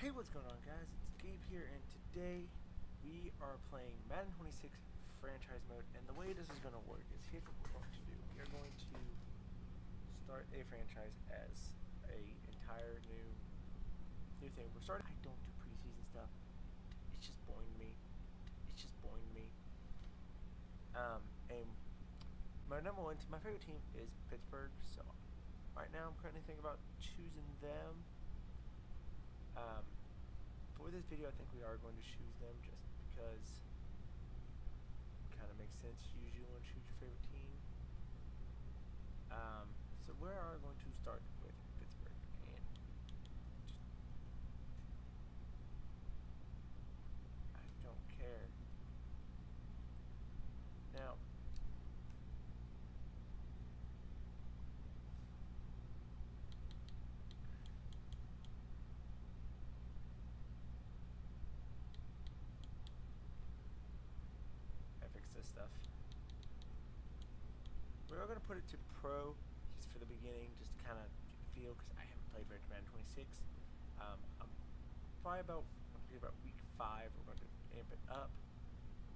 Hey, what's going on, guys? It's Gabe here, and today we are playing Madden 26 franchise mode. And the way this is going to work is here's what we're going to do. We are going to start a franchise as a entire new thing. We're starting. I don't do preseason stuff. It's just boring to me. It's just boring to me. And my favorite team is Pittsburgh. So right now, I'm currently thinking about choosing them. For this video, I think we are going to choose them just because it kind of makes sense. You usually want to choose your favorite team. So we are going to start with Pittsburgh, and just, I don't care. Now, I fixed this stuff. We are going to put it to Pro just for the beginning, just to kind of get the feel, because I haven't played very Madden 26. I'm probably about week 5. We're going to amp it up.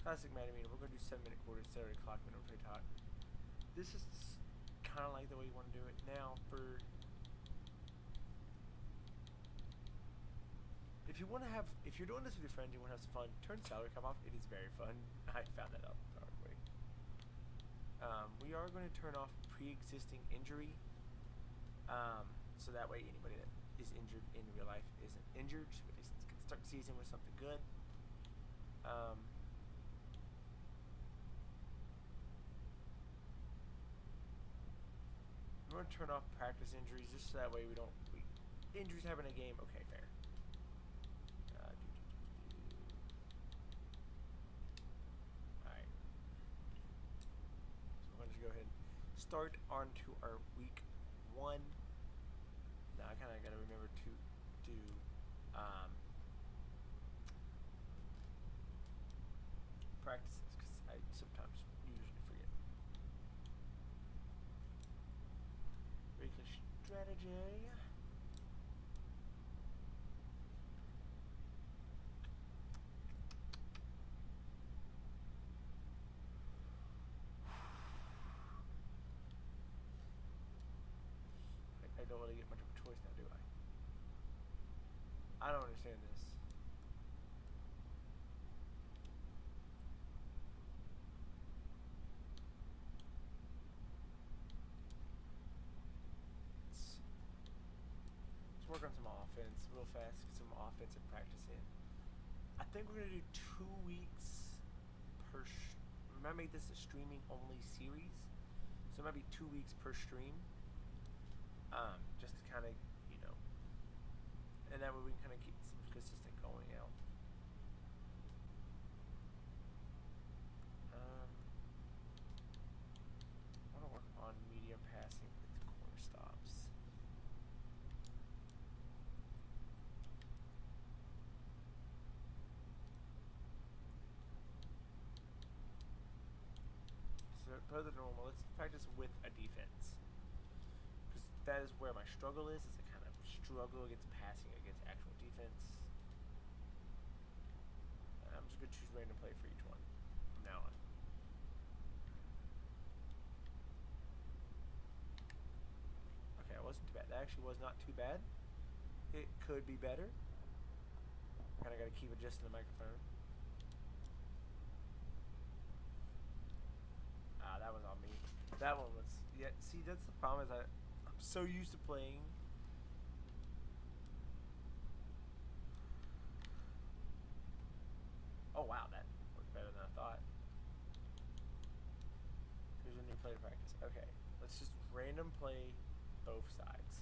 Classic Madden meter. We're going to do 7-minute quarters, Saturday clock, minimum play talk. This is kind of like the way you want to do it. Now, if you're doing this with your friends, you want to have some fun, turn salary cap off. It is very fun. I found that out the hard way. We are going to turn off pre-existing injury, so that way anybody that is injured in real life isn't injured, so they can start the season with something good. We're going to turn off practice injuries, just so that way injuries happen in a game. Okay, fair. Alright. So we're going to go ahead and start on to our week 1. Now I kind of got to remember to do practices, because I sometimes usually forget. Regular strategy. I don't really get much of a choice now, do I? I don't understand this. Let's work on some offense real fast, get some offensive practice in. I think we're going to do 2 weeks per... I might make this a streaming only series, so it might be 2 weeks per stream. Just to kind of, and that way we can kind of keep some consistent going out. I want to work on medium passing with corner stops. So, per the normal, let's practice with a defense. Because that is where my struggle is I kind of struggle against passing against actual defense. I'm just going to choose random play for each one from now on. Okay, it wasn't too bad. That actually was not too bad. It could be better. Kind of got to keep adjusting the microphone. Ah, that was on me. That one was... Yeah, see, that's the problem is I'm so used to playing. Oh, wow, that worked better than I thought. Here's a new play to practice. Okay, let's just random play both sides.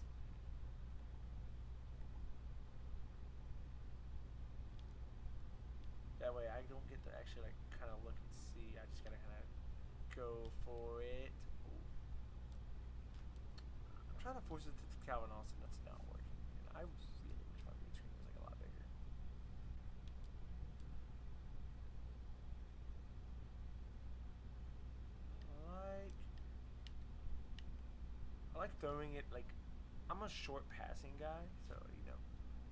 That way I don't get to actually, like, kind of look and see. I just gotta kind of go for it. Ooh. I'm trying to force it to Calvin Austin. That's not working. And I really wish my read screen was like a lot bigger. I like throwing it, like, I'm a short passing guy, so if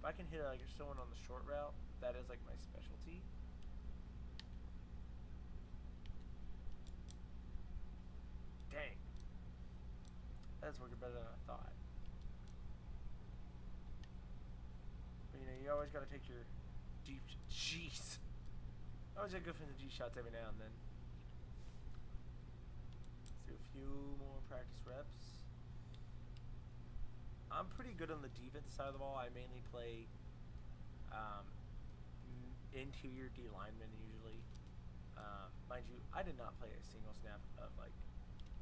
I can hit like someone on the short route, that is like my specialty. Dang. That's working better than I thought. But you know, you always gotta take your deep. Jeez. I always gotta go for the G shots every now and then. Let's do a few more practice reps. I'm pretty good on the defense side of the ball. I mainly play interior D lineman usually. Mind you, I did not play a single snap of like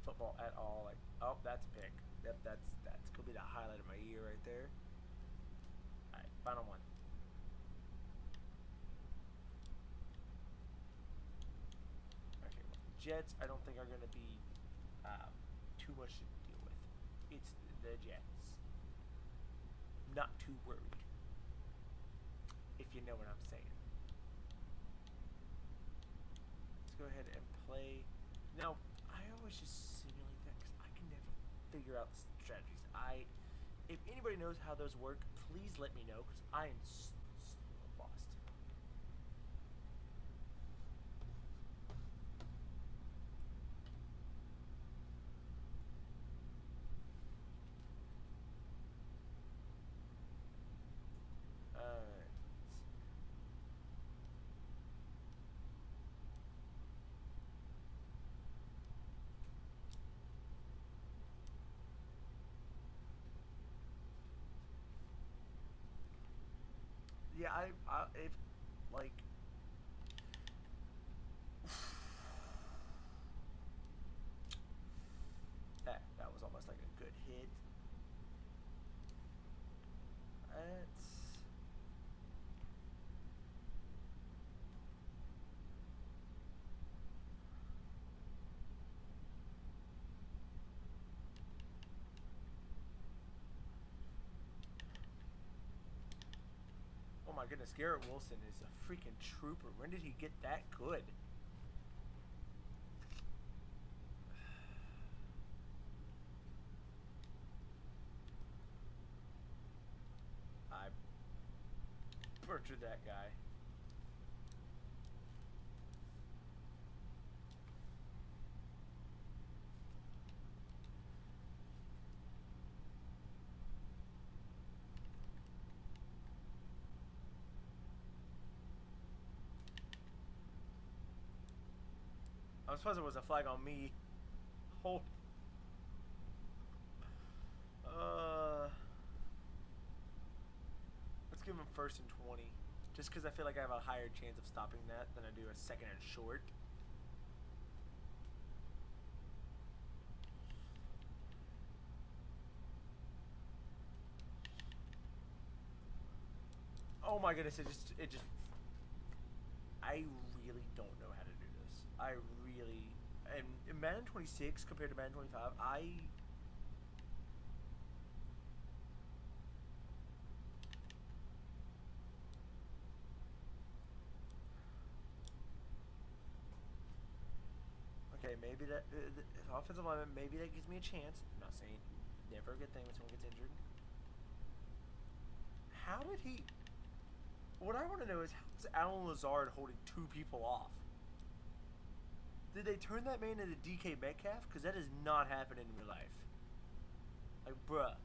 football at all. Like, oh, that's a pick. Yep, that's gonna be the highlight of my year right there. All right, final one. Okay, well, Jets I don't think are gonna be too much to deal with. It's the Jets. Not too worried, if you know what I'm saying. Let's go ahead and play. Now, I always just simulate that because I can never figure out the strategies. If anybody knows how those work, please let me know because I am so lost. Alright. Yeah, if like that was almost like a good hit. Let's oh my goodness, Garrett Wilson is a freaking trooper. When did he get that good? I butchered that guy. I suppose it was a flag on me. Hold. Let's give him 1st and 20. Just because I feel like I have a higher chance of stopping that than I do a 2nd and short. Oh my goodness, it just I really don't know how to do this. I really and in Madden 26 compared to Madden 25, okay, maybe that the offensive lineman, maybe that gives me a chance. I'm not saying never a good thing when someone gets injured. How did he? What I want to know is how is Alan Lazard holding 2 people off? Did they turn that man into DK Metcalf? Because that does not happen in real life. Like, bruh.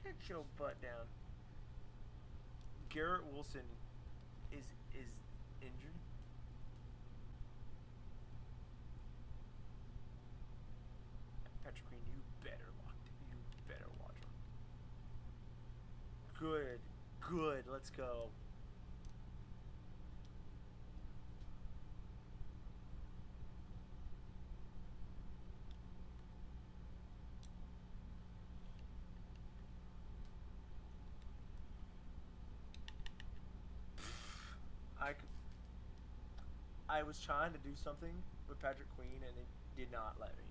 Get your butt down. Garrett Wilson is injured. Patrick Queen, you better watch him. Good. Let's go. I was trying to do something with Patrick Queen and it did not let me.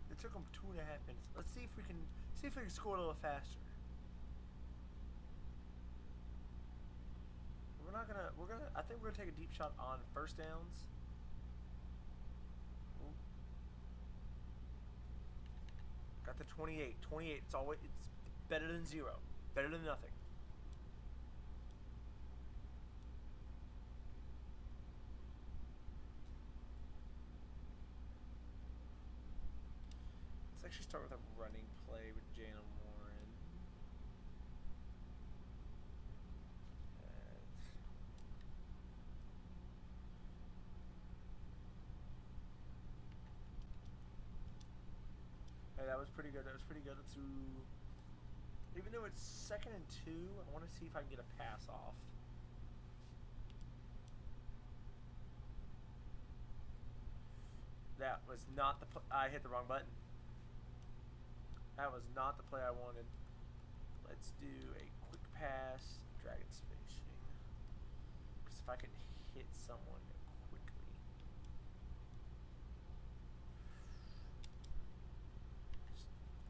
It took him 2.5 minutes. Let's see if we can score a little faster. We're not gonna. We're gonna. I think we're gonna take a deep shot on first downs. Ooh. Got the 28. 28. It's always. It's better than 0. Better than nothing. Let's actually start with a running play with Jalen Warren. Hey, that was pretty good. That was pretty good. Let's do. Even though it's 2nd and 2, I want to see if I can get a pass off. That was not the play. I hit the wrong button. That was not the play I wanted. Let's do a quick pass, dragon spacing. Because if I can hit someone quickly. Just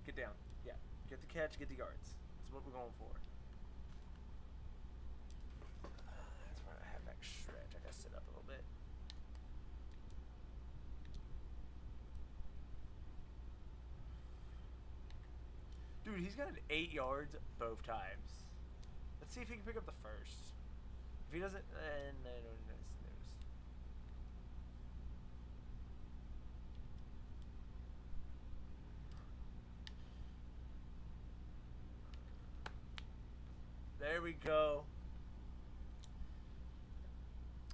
get down. Yeah. Get the catch, get the yards. That's what we're going for. That's why I have that stretch. I gotta sit up a little bit. Dude, he's got an 8 yards both times. Let's see if he can pick up the first. If he doesn't, then I don't know. There we go.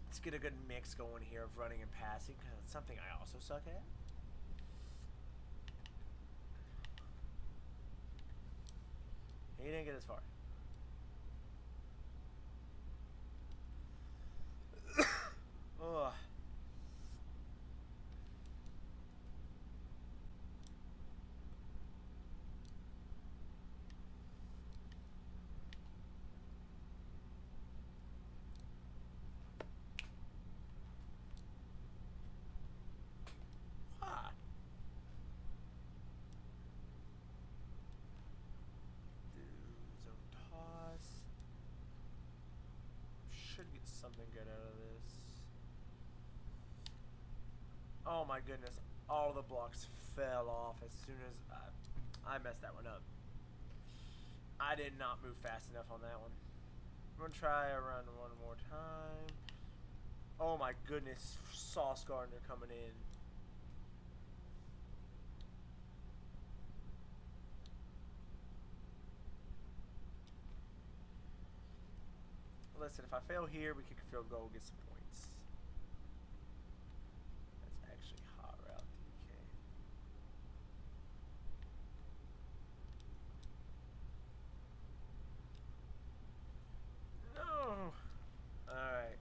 Let's get a good mix going here of running and passing, because it's something I also suck at. He didn't get as far. Ugh. Ah. Do zone toss. Should get something good out of this. Oh my goodness. All the blocks fell off as soon as I messed that one up. I did not move fast enough on that one. I'm going to try a run one more time. Oh my goodness. Sauce Gardner coming in. Listen, if I fail here, we kick a field goal, get some points. That's actually hot route, DK. No. All right.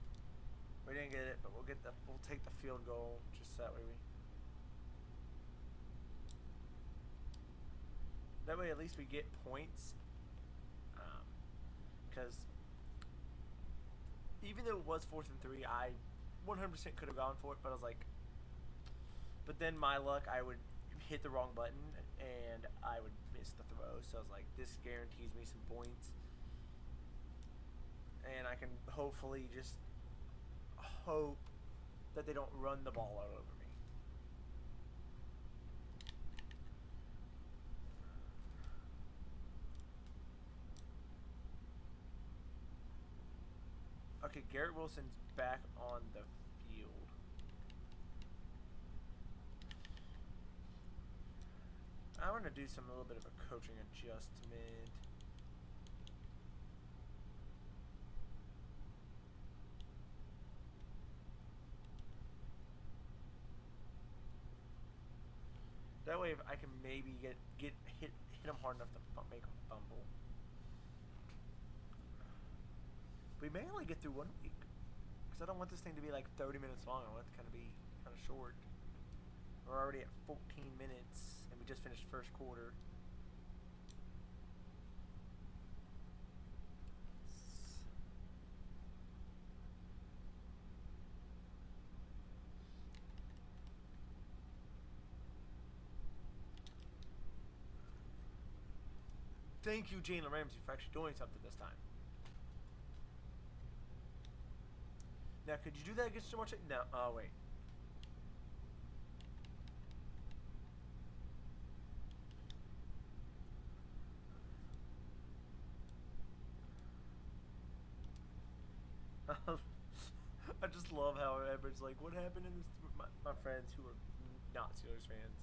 We didn't get it, but we'll take the field goal just that way That way, at least we get points. Because even though it was 4th and 3, I 100% could have gone for it, but I was like, but then my luck, I would hit the wrong button and I would miss the throw. So I was like, this guarantees me some points, and I can hopefully just hope that they don't run the ball all over me. Okay, Garrett Wilson's back on the field. I want to do a little bit of a coaching adjustment. That way, if I can maybe hit him hard enough to make him fumble. We may only get through 1 week, because I don't want this thing to be like 30 minutes long. I want it to kind of be kind of short. We're already at 14 minutes, and we just finished first quarter. Thank you, Jalen Ramsey, for actually doing something this time. Now, could you do that against Jamar Chase? No. Oh, wait. I just love how everybody's like, what happened in this? My friends who are not Steelers fans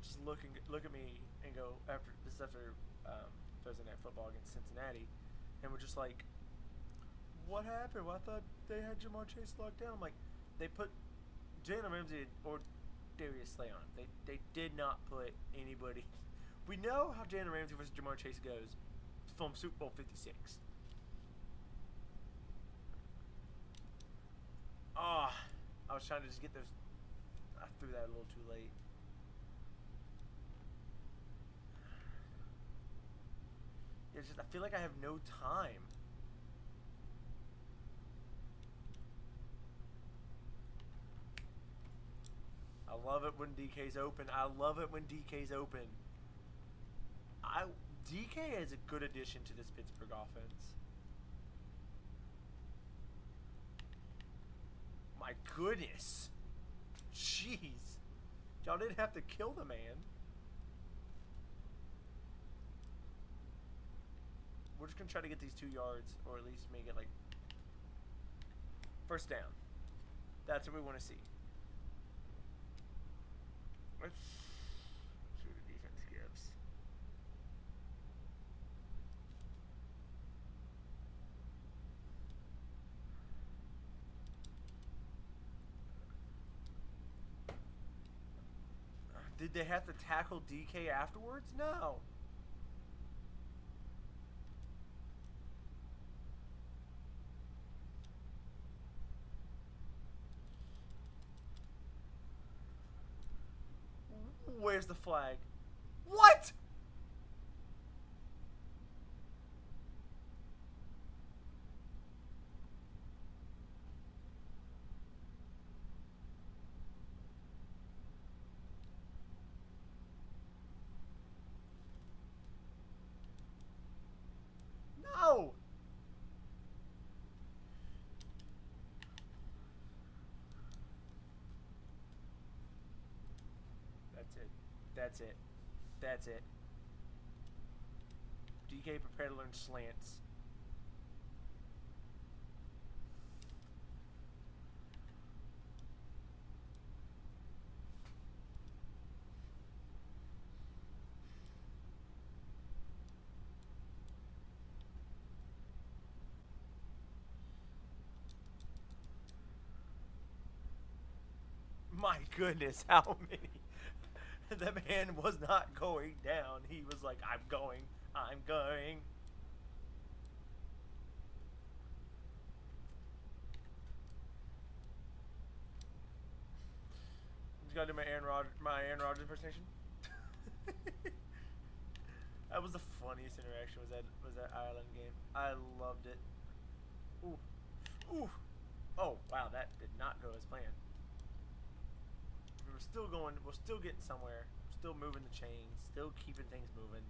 just look at me and go, after Thursday Night Football against Cincinnati, and we're just like, what happened? Well, I thought they had Jamar Chase locked down. I'm like, they put Jalen Ramsey or Darius Slay on him. They did not put anybody. We know how Jalen Ramsey versus Jamar Chase goes from Super Bowl 56. Oh, I was trying to just get those. I threw that a little too late. It's just, I feel like I have no time. I love it when DK's open. I love it when DK's open. DK is a good addition to this Pittsburgh offense. My goodness. Jeez. Y'all didn't have to kill the man. We're just going to try to get these 2 yards, or at least make it like first down. That's what we want to see. Let's see what the defense gives. Did they have to tackle DK afterwards? No. Where's the flag? What? No. That's it. That's it. That's it. DK, prepare to learn slants. My goodness, how many? The man was not going down. He was like, I'm going. I'm going. Just gotta do my Aaron Rodgers impersonation. That was the funniest interaction. Was that Ireland game? I loved it. Ooh, ooh. Oh wow, that did not go as planned. We're still going. We're still getting somewhere. We're still moving the chains. Still keeping things moving.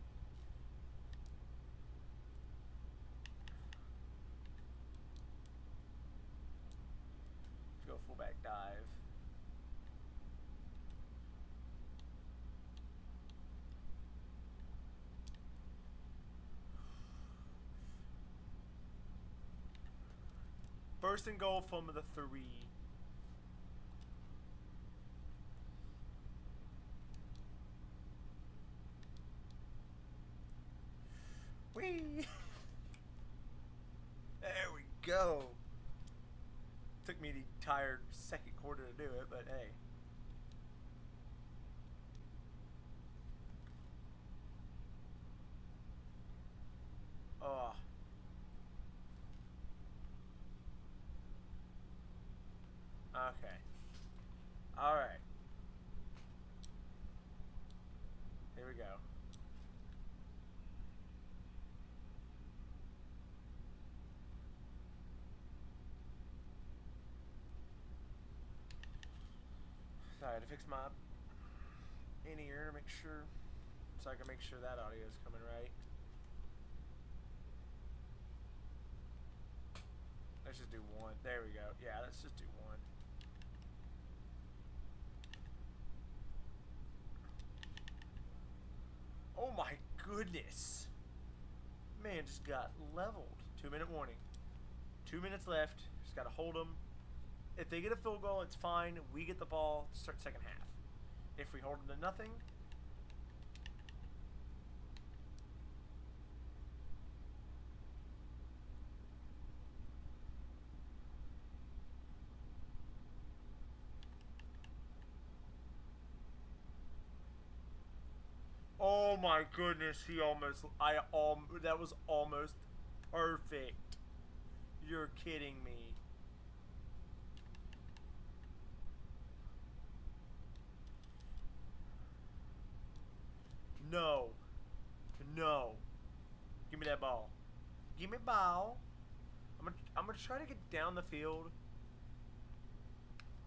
Let's go fullback dive. First and goal from the 3. Whee! There we go. Took me the entire second quarter to do it, but hey. Oh. Okay. Alright. Here we go. Sorry, to fix my in-ear, make sure, so I can make sure that audio is coming right. There Let's just do one. There we go. Yeah, let's just do one. Oh my goodness. Man just got leveled. 2-minute warning. 2 minutes left. Just got to hold them. If they get a field goal, it's fine. We get the ball to start second half. If we hold them to nothing, oh my goodness, that was almost perfect. You're kidding me. No. No. Give me that ball. Give me ball. I'm gonna try to get down the field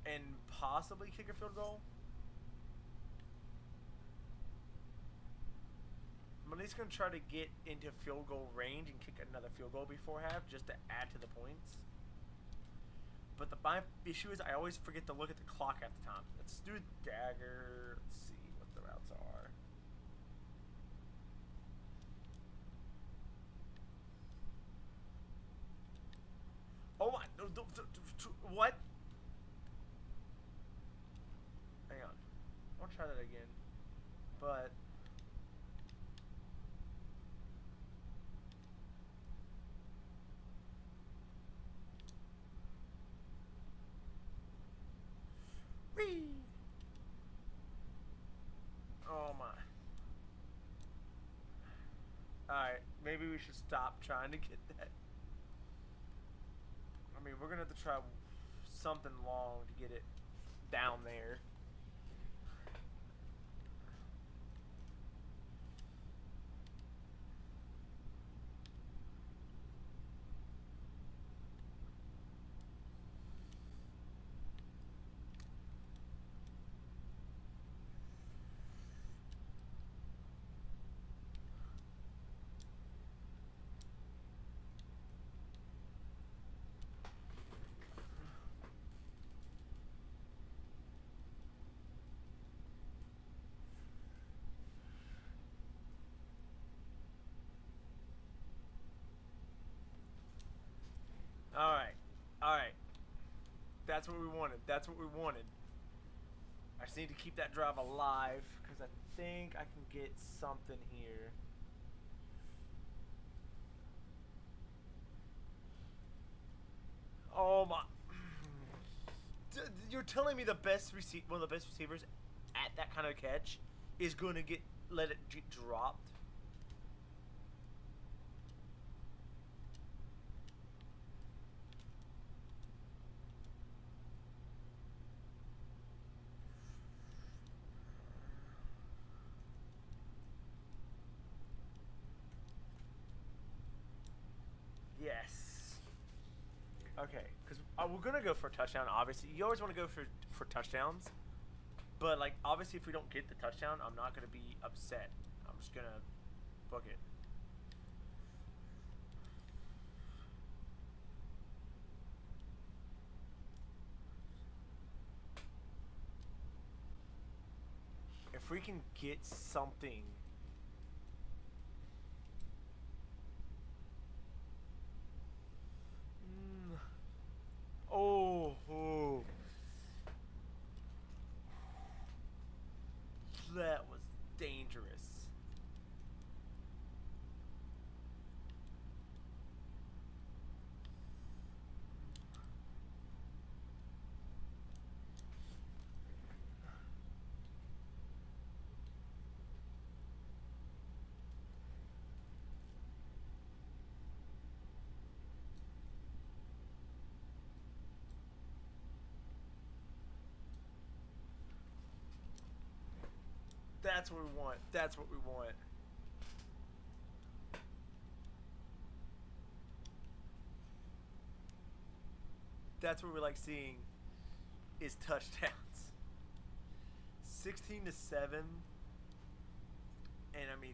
and possibly kick a field goal. I'm at least going to try to get into field goal range and kick another field goal before half just to add to the points. But my issue is I always forget to look at the clock half the time. Let's do dagger. Let's see what the routes are. Oh my. What? Hang on. I'll try that again. But. Oh my. Alright, maybe we should stop trying to get that. I mean, we're going to have to try something long to get it down there. Alright. Alright. That's what we wanted. That's what we wanted. I just need to keep that drive alive because I think I can get something here. Oh my. You're telling me one of the best receivers at that kind of catch is going to let it get dropped? Yes. Okay, because we're gonna go for a touchdown. Obviously, you always want to go for touchdowns, but like obviously, if we don't get the touchdown, I'm not gonna be upset. I'm just gonna book it. If we can get something. Oh. That was dangerous. That's what we want. That's what we want. That's what we like seeing is touchdowns. 16-7. And I mean,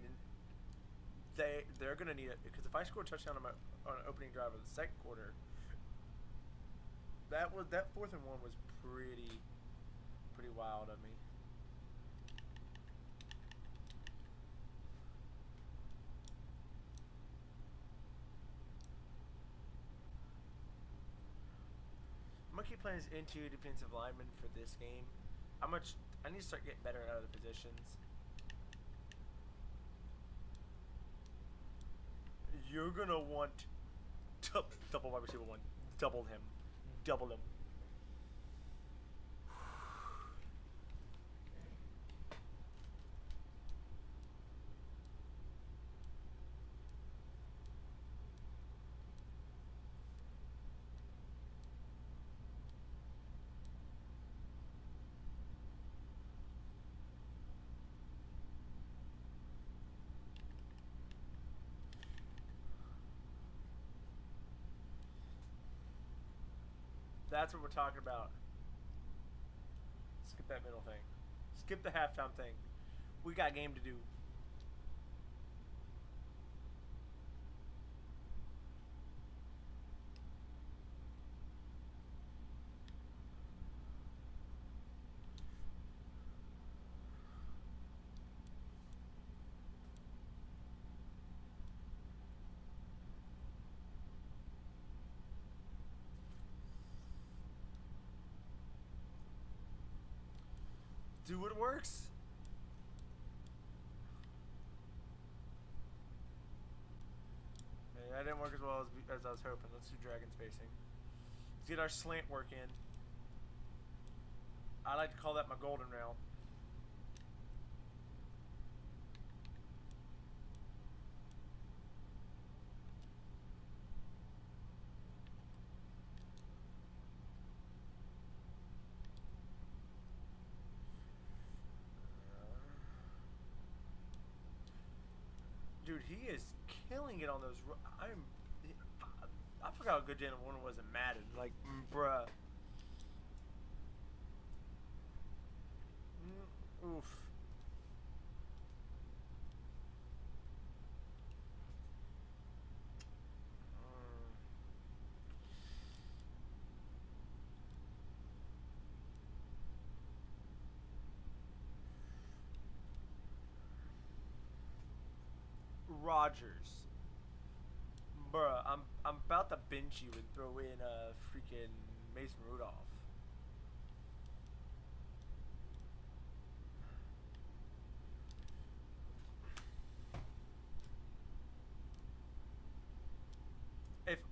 they're gonna need it because if I score a touchdown on an opening drive of the second quarter, that 4th and 1 was pretty wild of me. I'm gonna keep playing as interior defensive lineman for this game. I need to start getting better at other positions. You're gonna want to double wide receiver 1. Double him. Double him. That's what we're talking about. Skip that middle thing. Skip the halftime thing. We got game to do. Do what works. Hey, that didn't work as well as I was hoping. Let's do dragon spacing. Let's get our slant work in. I like to call that my golden rail. Dude, he is killing it on those. I forgot how good Jalen Warner was in Madden. Like, bruh. Oof. Rodgers. Bruh, I'm about to bench you and throw in freaking Mason Rudolph.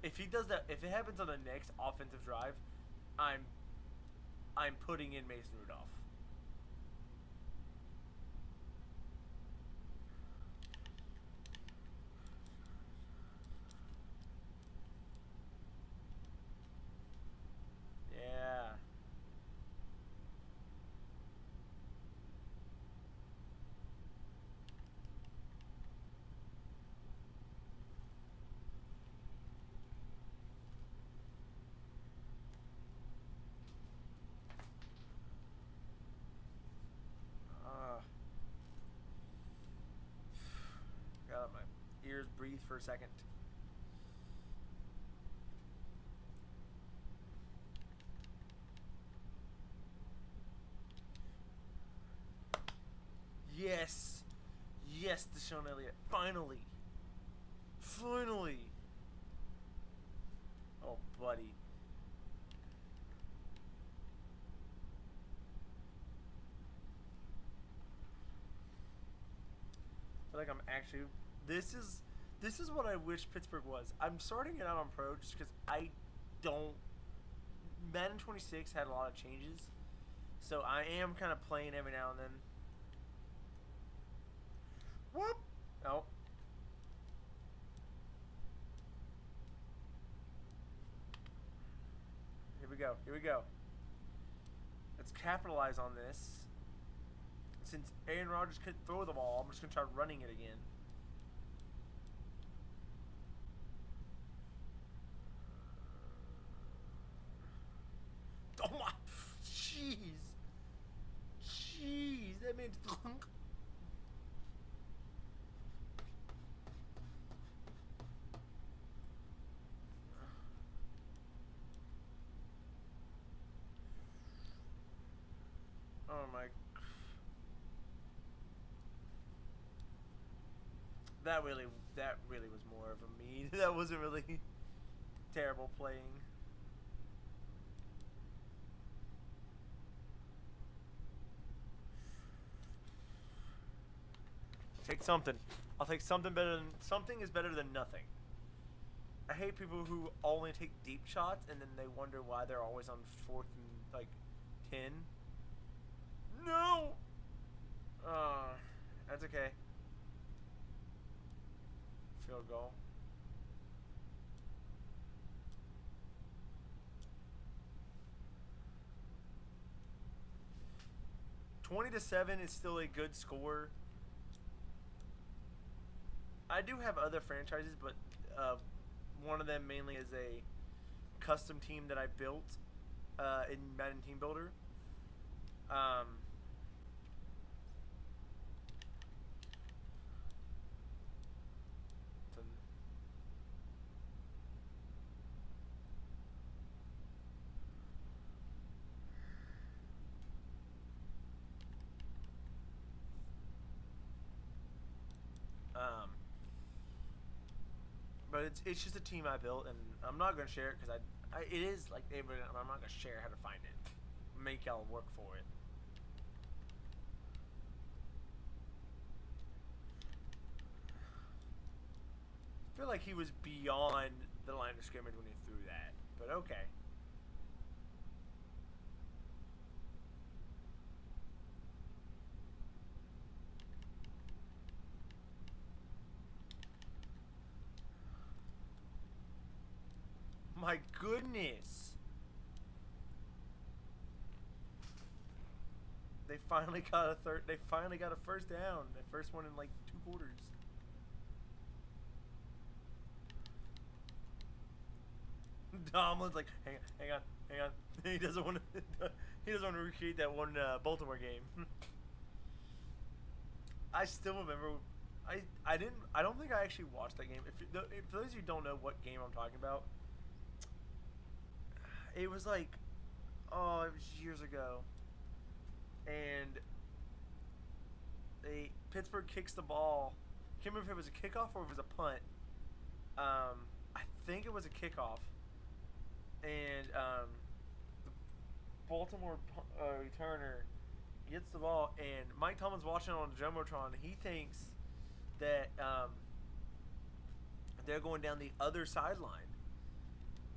If he does that, if it happens on the next offensive drive, I'm putting in Mason Rudolph. Yeah. Gotta let my ears breathe for a second. Yes. Yes, Deshaun Elliott. Finally. Finally. Oh, buddy. I feel like I'm actually. This is what I wish Pittsburgh was. I'm starting it out on pro just because I don't. Madden 26 had a lot of changes, so I am kind of playing every now and then. Whoop! Oh. Here we go. Here we go. Let's capitalize on this. Since Aaron Rodgers couldn't throw the ball, I'm just going to try running it again. Oh my. Jeez. Jeez. That man's drunk. That really, that really was more of a me. That wasn't really terrible playing. Take something. I'll take something better than something is better than nothing. I hate people who only take deep shots and then they wonder why they're always on 4th and like 10. No. That's okay. Field goal. 20-7 is still a good score. I do have other franchises, but one of them mainly is a custom team that I built in Madden Team Builder. But it's just a team I built, and I'm not gonna share it because it is like I'm not gonna share how to find it. Make y'all work for it. I feel like he was beyond the line of scrimmage when he threw that, but okay. My goodness. They finally got a first down. The first one in like 2 quarters. Tomlin's like, hang on. He doesn't want to. He doesn't want to recreate that one Baltimore game. I still remember. I didn't. I don't think I actually watched that game. If for those of you who don't know what game I'm talking about, it was like, oh, it was years ago, and Pittsburgh kicks the ball. I can't remember if it was a kickoff or if it was a punt. I think it was a kickoff, and the Baltimore returner gets the ball, and Mike Tomlin's watching on the jumbotron. He thinks that they're going down the other sideline,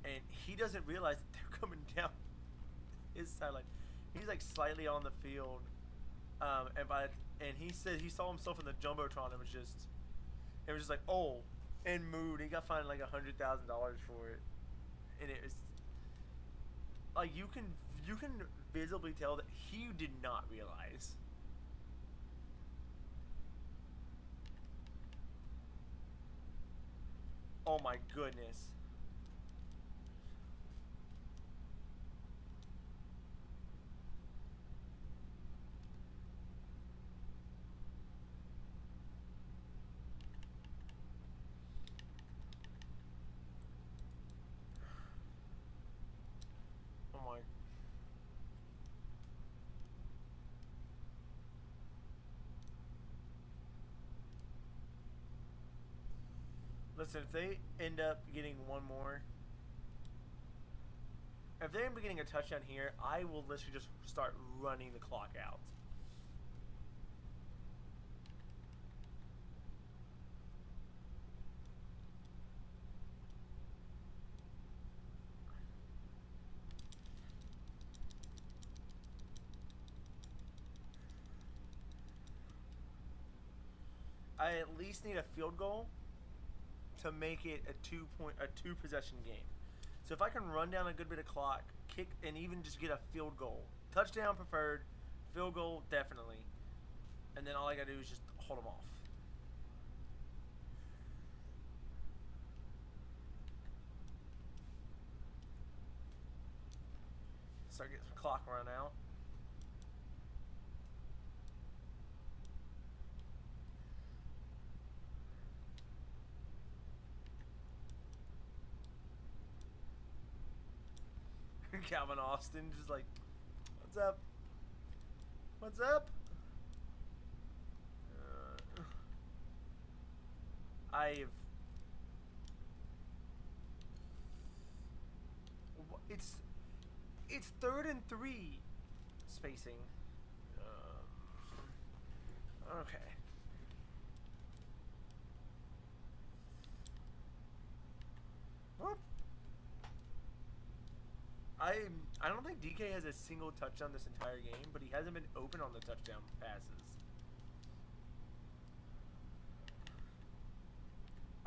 and he doesn't realize that they're coming down his sideline. He's like slightly on the field, and he said he saw himself in the jumbotron. It was just like, oh, and moved. He got fined like $100,000 for it, and it was like you can visibly tell that he did not realize. Oh my goodness. Oh my. Listen, if they end up getting one more, if they end up getting a touchdown here, I will literally just start running the clock out. I at least need a field goal to make it a 2 possession game. So if I can run down a good bit of clock, kick, and even just get a field goal, touchdown preferred, field goal definitely, and then all I gotta do is just hold them off. Start getting some clock run out. Calvin Austin just like, what's up? What's up? I've it's it's 3rd and 3 spacing. Okay. Whoop. I don't think DK has a single touchdown this entire game, but he hasn't been open on the touchdown passes.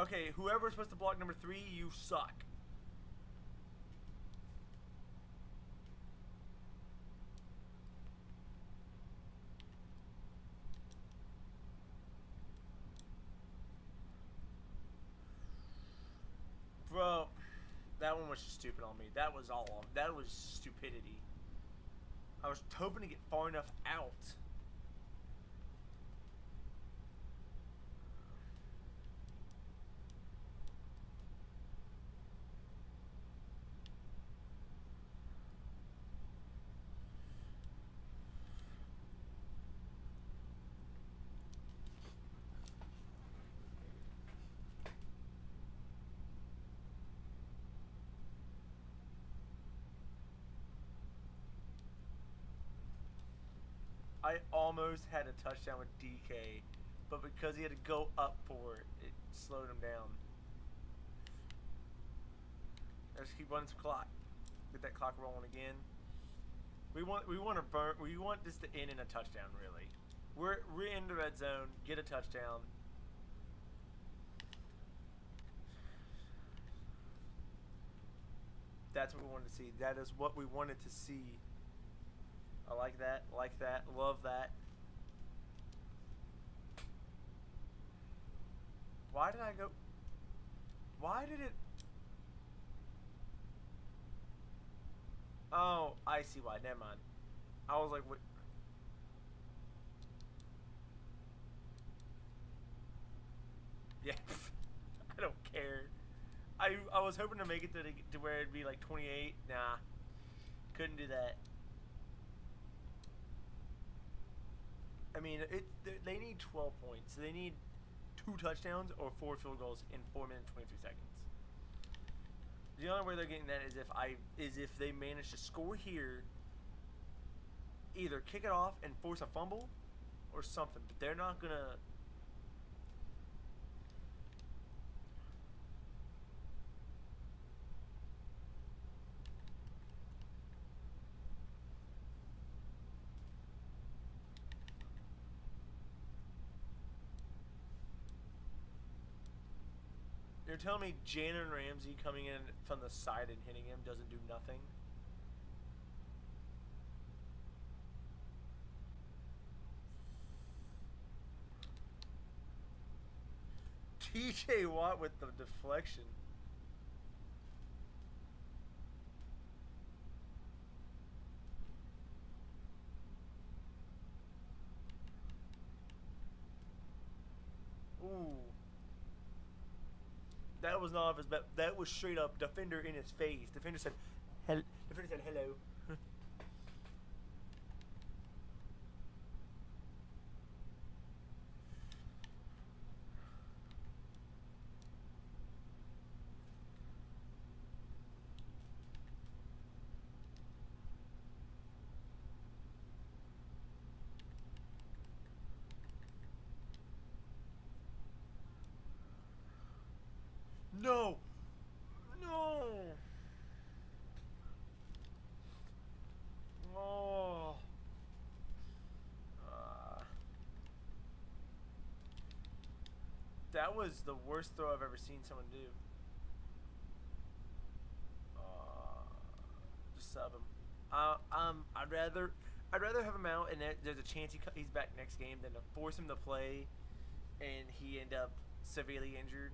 Okay, whoever's supposed to block number 3, you suck. Bro, that one was stupid on me. That was all. That was stupidity. I was hoping to get far enough out. I almost had a touchdown with DK, but because he had to go up for it, it slowed him down. Let's keep running some clock. Get that clock rolling again. We want this to end in a touchdown, really. We're in the red zone. Get a touchdown. That's what we wanted to see. That is what we wanted to see. I like that. Like that. Love that. Why did I go? Why did it? Oh, I see why. Never mind. I was like, what? Yeah. I don't care. I was hoping to make it to where it'd be like 28. Nah. Couldn't do that. I mean, they need 12 points. So they need 2 touchdowns or 4 field goals in 4 minutes 23 seconds. The only way they're getting that is if they manage to score here, either kick it off and force a fumble or something. But they're not gonna. You're telling me Jalen Ramsey coming in from the side and hitting him doesn't do nothing? TJ Watt with the deflection. Ooh. That was not off his bet. That was straight up defender in his face. Defender said, Defender said hello. No! No! Oh. That was the worst throw I've ever seen someone do. Just sub him. I'd rather have him out and there's a chance he's back next game than to force him to play and he end up severely injured.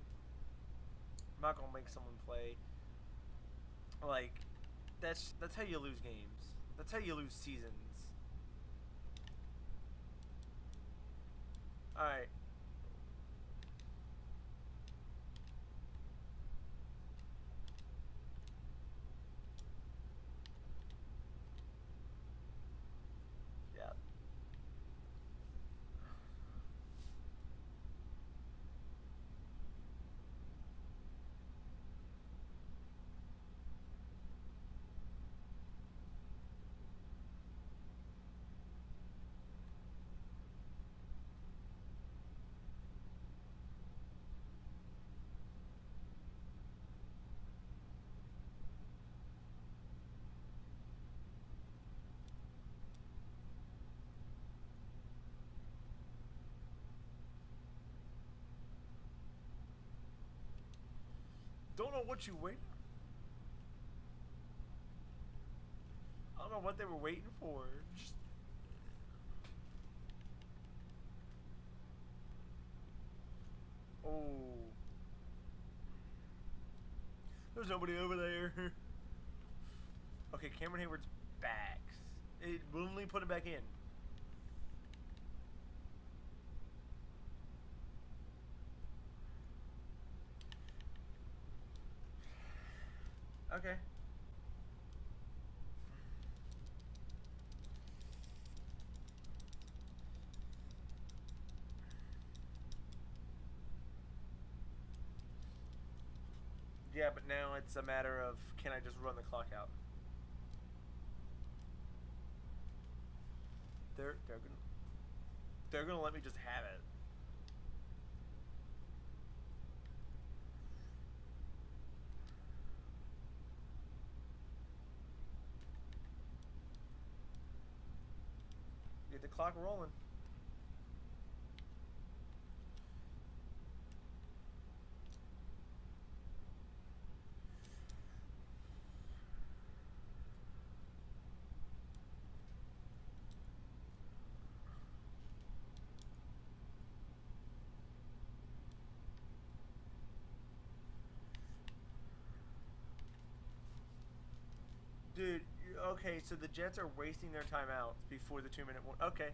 I'm not gonna make someone play. Like, that's how you lose games. That's how you lose seasons. All right. Yeah. Don't know what you waiting. I don't know what they were waiting for. Just... Oh. There's nobody over there. Okay, Cameron Hayward's back. It will only put him back in. Okay. Yeah, but now it's a matter of, can I just run the clock out? They're gonna let me just have it. Get the clock rolling. Dude, okay, so the Jets are wasting their timeouts before the 2-minute one. Okay.